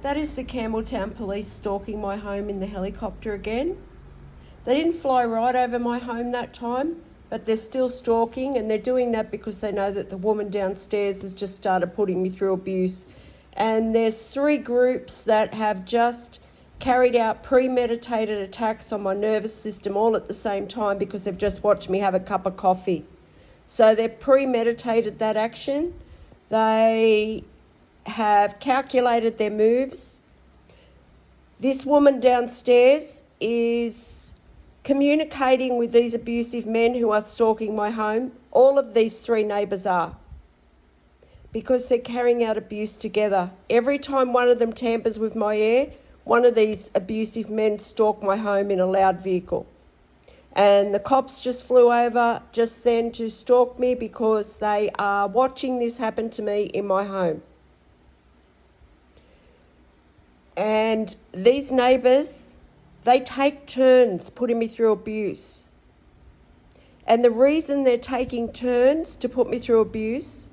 That is the Campbelltown police stalking my home in the helicopter again. They didn't fly right over my home that time, but they're still stalking, and they're doing that because they know that the woman downstairs has just started putting me through abuse. And there's 3 groups that have just carried out premeditated attacks on my nervous system all at the same time because they've just watched me have a cup of coffee. So they've premeditated that action. They have calculated their moves. This woman downstairs is communicating with these abusive men who are stalking my home. All of these 3 neighbours are, because they're carrying out abuse together. Every time one of them tampers with my air, one of these abusive men stalk my home in a loud vehicle. And the cops just flew over just then to stalk me because they are watching this happen to me in my home. And these neighbours, they take turns putting me through abuse. And the reason they're taking turns to put me through abuse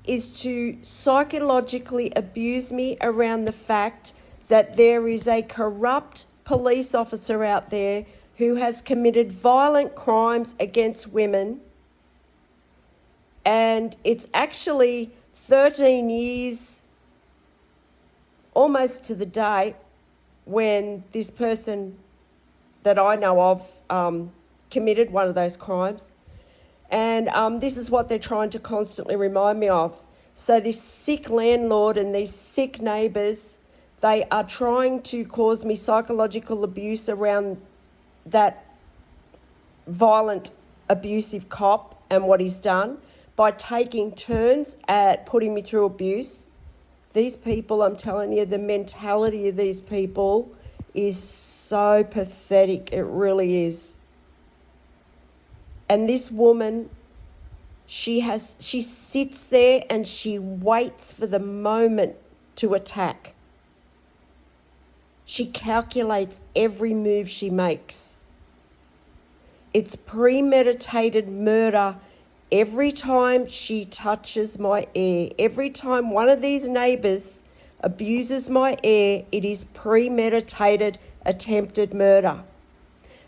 is to psychologically abuse me around the fact that there is a corrupt police officer out there who has committed violent crimes against women. And it's actually 13 years, almost to the day, when this person that I know of committed one of those crimes. And this is what they're trying to constantly remind me of. So this sick landlord and these sick neighbours, they are trying to cause me psychological abuse around that violent, abusive cop and what he's done by taking turns at putting me through abuse. These people, I'm telling you, the mentality of these people is so pathetic. It really is. And this woman, she sits there and she waits for the moment to attack. She calculates every move she makes. It's premeditated murder every time she touches my air. Every time one of these neighbours abuses my air, it is premeditated attempted murder.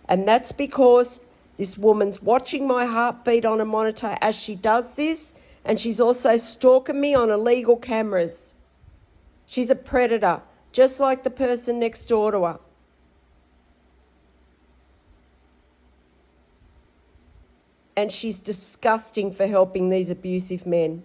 And that's because this woman's watching my heartbeat on a monitor as she does this, and she's also stalking me on illegal cameras. She's a predator, just like the person next door to her. And she's disgusting for helping these abusive men.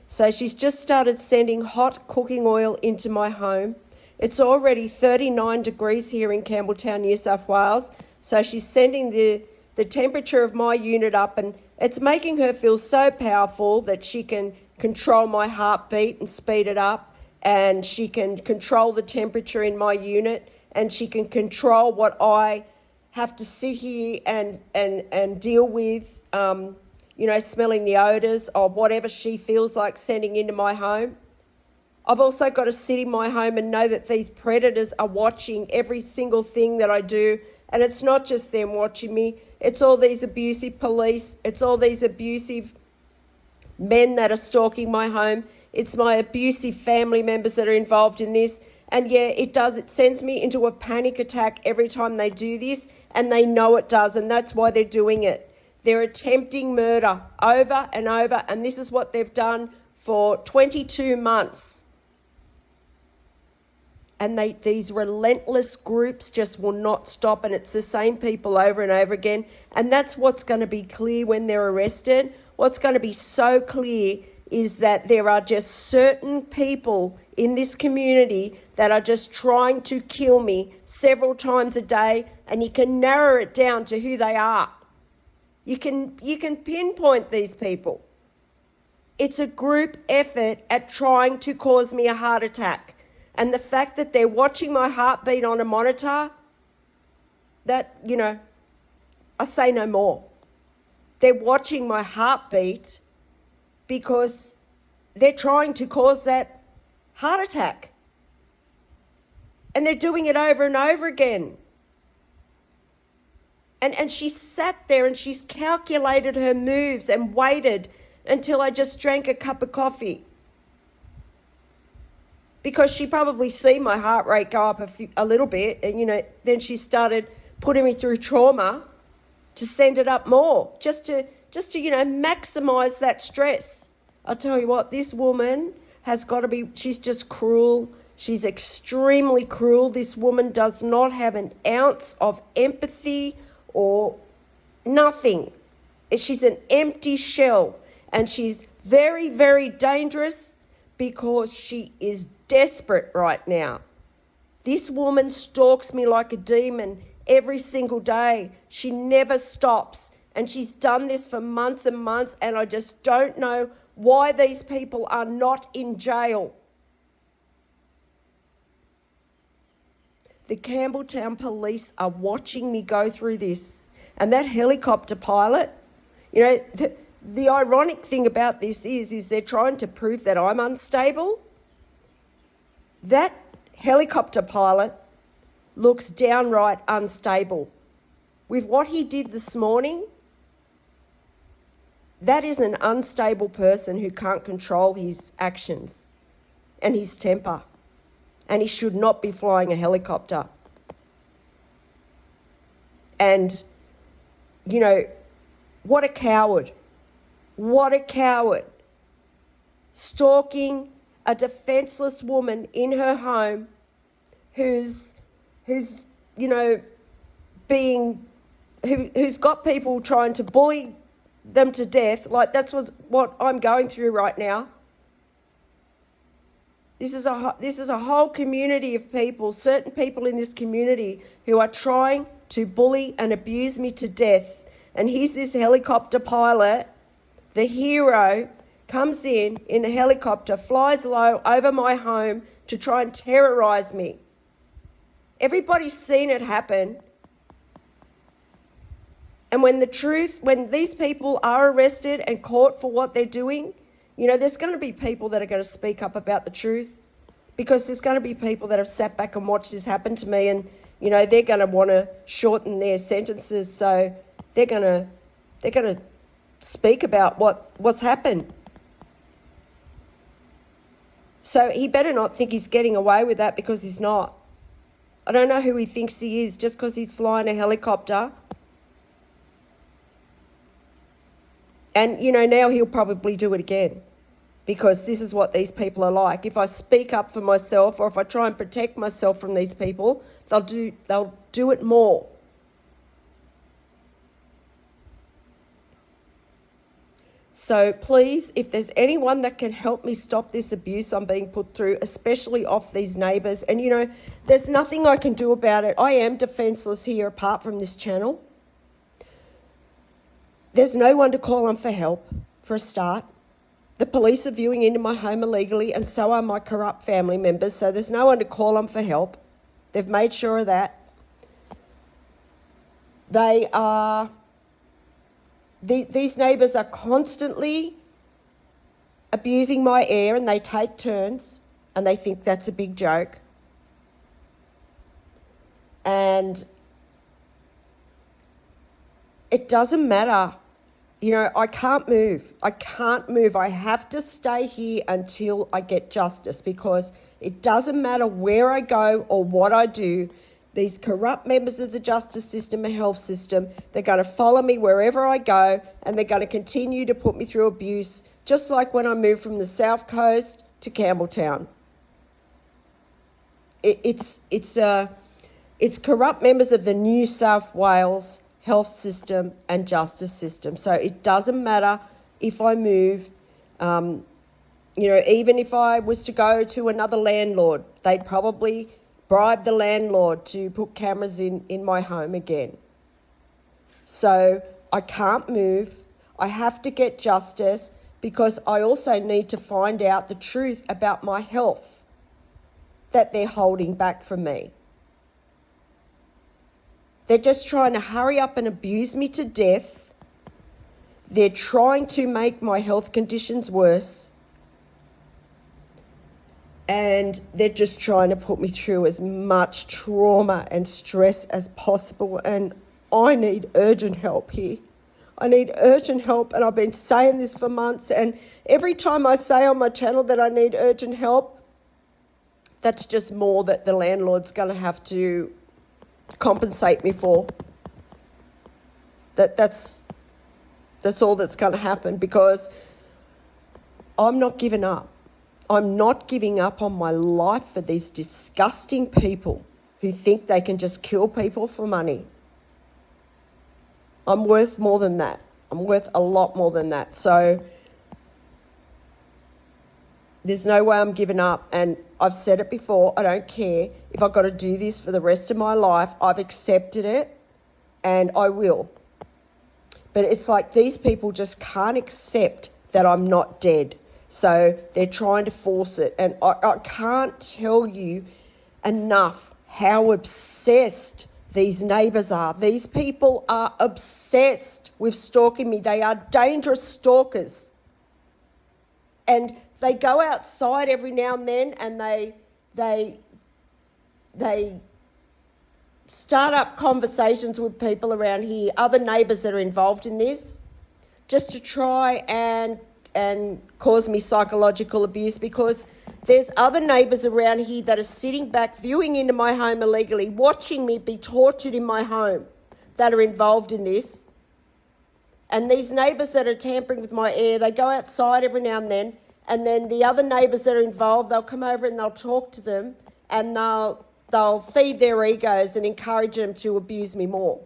So she's just started sending hot cooking oil into my home. It's already 39 degrees here in Campbelltown, New South Wales. So she's sending the temperature of my unit up, and it's making her feel so powerful that she can control my heartbeat and speed it up, and she can control the temperature in my unit, and she can control what I have to sit here and deal with, smelling the odours of whatever she feels like sending into my home. I've also got to sit in my home and know that these predators are watching every single thing that I do. And it's not just them watching me. It's all these abusive police. It's all these abusive men that are stalking my home. It's my abusive family members that are involved in this. And yeah, it does. It sends me into a panic attack every time they do this. And they know it does. And that's why they're doing it. They're attempting murder over and over. And this is what they've done for 22 months. And these relentless groups just will not stop, and it's the same people over and over again. And that's what's going to be clear when they're arrested. What's going to be so clear is that there are just certain people in this community that are just trying to kill me several times a day, and you can narrow it down to who they are. You can pinpoint these people. It's a group effort at trying to cause me a heart attack. And the fact that they're watching my heartbeat on a monitor, that, I say no more. They're watching my heartbeat because they're trying to cause that heart attack. And they're doing it over and over again. And she sat there and she's calculated her moves and waited until I just drank a cup of coffee. because she probably seen my heart rate go up a little bit, and then she started putting me through trauma to send it up more, just to maximize that stress. I'll tell you what, this woman has got to be, she's just cruel. She's extremely cruel. This woman does not have an ounce of empathy or nothing. She's an empty shell, and she's very, very dangerous because she is desperate right now. This woman stalks me like a demon every single day. She never stops, and she's done this for months and months, and I just don't know why these people are not in jail. The Campbelltown police are watching me go through this. And that helicopter pilot, the ironic thing about this is they're trying to prove that I'm unstable. That helicopter pilot looks downright unstable. With what he did this morning, that is an unstable person who can't control his actions and his temper. And he should not be flying a helicopter. And, what a coward. What a coward. Stalking a defenseless woman in her home who's got people trying to bully them to death. Like, that's what I'm going through right now. This is a whole community of people, certain people in this community who are trying to bully and abuse me to death. And here's this helicopter pilot, the hero, comes in a helicopter, flies low over my home to try and terrorise me. Everybody's seen it happen. And when these people are arrested and caught for what they're doing, there's going to be people that are going to speak up about the truth, because there's going to be people that have sat back and watched this happen to me, and, they're going to want to shorten their sentences. So they're going to speak about what's happened. So he better not think he's getting away with that, because he's not. I don't know who he thinks he is just because he's flying a helicopter. And, now he'll probably do it again, because this is what these people are like. If I speak up for myself, or if I try and protect myself from these people, they'll do it more. So please, if there's anyone that can help me stop this abuse I'm being put through, especially off these neighbours, and there's nothing I can do about it. I am defenceless here apart from this channel. There's no one to call on for help, for a start. The police are viewing into my home illegally, and so are my corrupt family members, so there's no one to call on for help. They've made sure of that. These neighbours are constantly abusing my air, and they take turns, and they think that's a big joke. And it doesn't matter. I can't move. I have to stay here until I get justice, because it doesn't matter where I go or what I do. These corrupt members of the justice system and health system, they're going to follow me wherever I go, and they're going to continue to put me through abuse, just like when I moved from the South Coast to Campbelltown. It's corrupt members of the New South Wales health system and justice system. So it doesn't matter if I move, even if I was to go to another landlord, they'd probably bribe the landlord to put cameras in my home again. So I can't move. I have to get justice, because I also need to find out the truth about my health that they're holding back from me. They're just trying to hurry up and abuse me to death. They're trying to make my health conditions worse. And they're just trying to put me through as much trauma and stress as possible. And I need urgent help here. I need urgent help, and I've been saying this for months. And every time I say on my channel that I need urgent help, That's just more that the landlord's going to have to compensate me for. That's all that's going to happen, because I'm not giving up. I'm not giving up on my life for these disgusting people who think they can just kill people for money. I'm worth more than that. I'm worth a lot more than that. So there's no way I'm giving up. And I've said it before, I don't care. If I've got to do this for the rest of my life, I've accepted it and I will. But it's like these people just can't accept that I'm not dead. So they're trying to force it. And I can't tell you enough how obsessed these neighbours are. These people are obsessed with stalking me. They are dangerous stalkers. And they go outside every now and then and they start up conversations with people around here, other neighbours that are involved in this, just to try and cause me psychological abuse, because there's other neighbours around here that are sitting back, viewing into my home illegally, watching me be tortured in my home, that are involved in this. And these neighbours that are tampering with my air, they go outside every now and then the other neighbours that are involved, they'll come over and they'll talk to them, and they'll feed their egos and encourage them to abuse me more.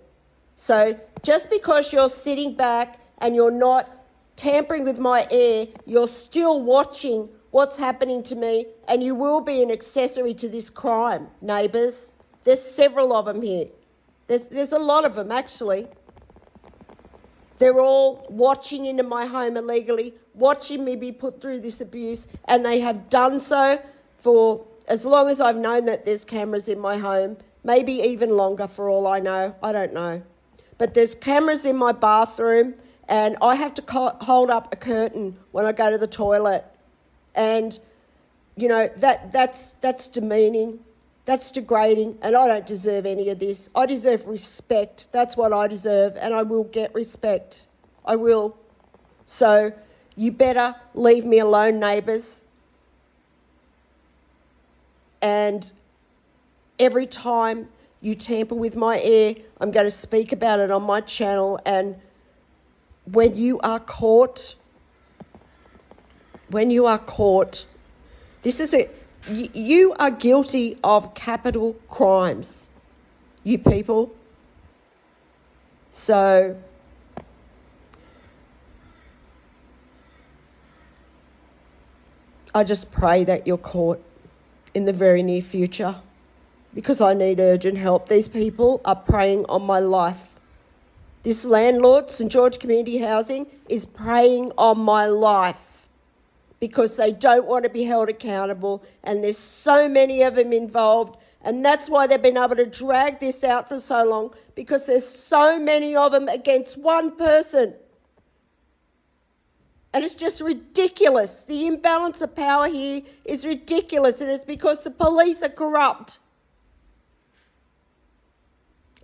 So just because you're sitting back and you're not tampering with my air, you're still watching what's happening to me, and you will be an accessory to this crime, neighbours. There's several of them here. There's a lot of them, actually. They're all watching into my home illegally, watching me be put through this abuse, and they have done so for as long as I've known that there's cameras in my home, maybe even longer for all I know. I don't know. But there's cameras in my bathroom, and I have to hold up a curtain when I go to the toilet. And, you know, that's demeaning, that's degrading, and I don't deserve any of this. I deserve respect. That's what I deserve, and I will get respect. I will. So you better leave me alone, neighbours. And every time you tamper with my air, I'm going to speak about it on my channel. And when you are caught, this is it. You are guilty of capital crimes, you people. So I just pray that you're caught in the very near future, because I need urgent help. These people are preying on my life. This landlord, St George Community Housing, is preying on my life because they don't want to be held accountable, and there's so many of them involved, and that's why they've been able to drag this out for so long, because there's so many of them against one person. And it's just ridiculous. The imbalance of power here is ridiculous, and it's because the police are corrupt.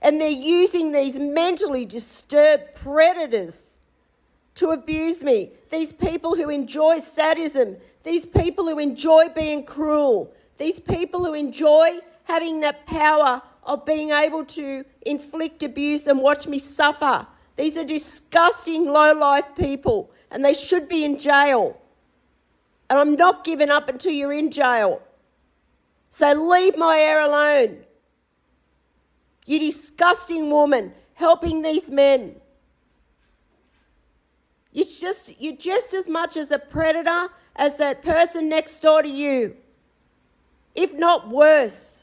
And they're using these mentally disturbed predators to abuse me. These people who enjoy sadism, these people who enjoy being cruel, these people who enjoy having that power of being able to inflict abuse and watch me suffer. These are disgusting, low-life people, and they should be in jail. And I'm not giving up until you're in jail. So leave my air alone. You disgusting woman helping these men. You're just as much as a predator as that person next door to you, if not worse.